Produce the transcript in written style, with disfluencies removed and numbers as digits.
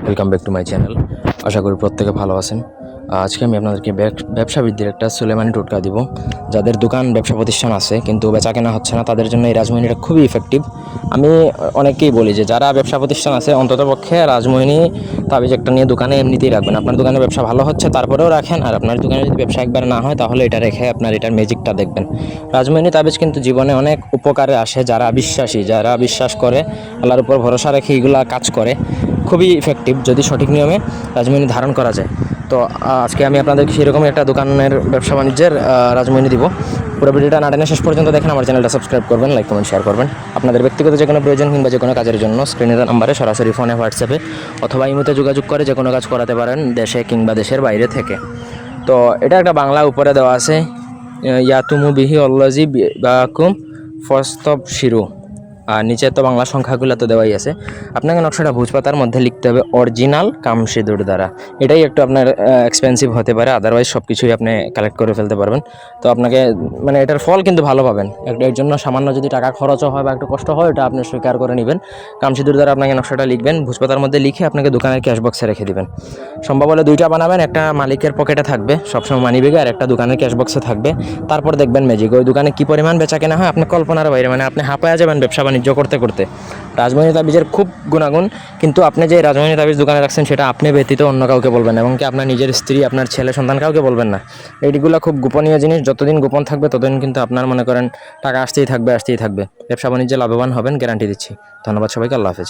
Welcome back to my channel. আশা করি প্রত্যেকে ভালো আছেন। আজকে আমি আপনাদেরকে ব্যবসা বৃদ্ধির একটা সুলেমানি টোটকা দিব। যাদের দোকান ব্যবসা প্রতিষ্ঠান আছে কিন্তু বেচা কেনা হচ্ছে না, তাদের জন্য এই রাজমোহিনীটা খুবই ইফেক্টিভ। আমি অনেককেই বলি যে যারা ব্যবসা প্রতিষ্ঠান আছে অন্ততপক্ষে রাজমোহিনী তাবিজ একটা নিয়ে দোকানে এমনিতেই রাখবেন। আপনার দোকানে ব্যবসা ভালো হচ্ছে তারপরেও রাখেন, আর আপনার দোকানে যদি ব্যবসা একবার না হয় তাহলে এটা রেখে আপনার এটার ম্যাজিকটা দেখবেন। রাজমোহিনী তাবিজ কিন্তু জীবনে অনেক উপকারে আসে। যারা বিশ্বাসী, যারা বিশ্বাস করে, আল্লাহর উপর ভরসা রেখে এইগুলা কাজ করে, খুবই ইফেক্টিভ যদি সঠিক নিয়মে রাজমোহিনী ধারণ করা যায়। তো আজকে আমি আপনাদেরকে সেরকমই একটা দোকানের ব্যবসা বাণিজ্যের রাজমোহিনী দিব। পুরো ভিডিওটা না টেনে শেষ পর্যন্ত দেখেন। আমার চ্যানেলটা সাবস্ক্রাইব করবেন, লাইক কমেন্ট শেয়ার করবেন। আপনাদের ব্যক্তিগত যে কোনো প্রয়োজন কিংবা যে কোনো কাজের জন্য স্ক্রিনের নাম্বারে সরাসরি ফোনে, হোয়াটসঅ্যাপে অথবা ইমোতে যোগাযোগ করে যে কোনো কাজ করাতে পারেন, দেশে কিংবা দেশের বাইরে থেকে। তো এটা একটা বাংলা উপরে দেওয়া আছে, ইয়াতুমু বিহি অল্লাজি বাকুম ফস্তব শিরু, আর নিচে তো বাংলা সংখ্যাগুলো তো দেওয়াই আছে। আপনাকে নকশাটা ভোজপাতার মধ্যে লিখতে হবে অরিজিনাল কামসিঁদুর দ্বারা। এটাই একটু আপনার এক্সপেন্সিভ হতে পারে, আদারওয়াইজ সব কিছুই আপনি কালেক্ট করে ফেলতে পারবেন। তো আপনাকে মানে এটার ফল কিন্তু ভালো পাবেন। এর জন্য সামান্য যদি টাকা খরচও হয় বা একটু কষ্ট হয়, এটা আপনি স্বীকার করে নেবেন। কামসিঁদুর দ্বারা আপনাকে নকশাটা লিখবেন, ভোজপাতার মধ্যে লিখে আপনাকে দোকানের ক্যাশ বক্সে রেখে দিবেন। সম্ভব হলে দুইটা বানাবেন, একটা মালিকের পকেটে থাকবে সবসময় মানি ব্যাগে, আর একটা দোকানের ক্যাশ বক্সে থাকবে। তারপর দেখবেন ম্যাজিক, ওই দোকানে কী পরিমাণ বেচা কেনা হয় আপনি কল্পনার বাইরে, মানে আপনি হাঁপায়া যাবেন ব্যবসা বাণিজ্য করতে করতে। রাজমোহিনী তাবিজের খুব গুণাগুণ, কিন্তু আপনি যে রাজমোহিনী তাবিজ দোকানে রাখছেন সেটা আপনি ব্যতীত অন্য কাউকে বলবেন না, এবং কি আপনার নিজের স্ত্রী, আপনার ছেলে সন্তান কাউকে বলবেন না। এইগুলো খুব গোপনীয় জিনিস, যতদিন গোপন থাকবে ততদিন কিন্তু আপনার মনে করেন টাকা আসতেই থাকবে আসতেই থাকবে। ব্যবসা বাণিজ্যে লাভবান হবেন, গ্যারান্টি দিচ্ছি। ধন্যবাদ সবাইকে, আল্লাহ হাফেজ।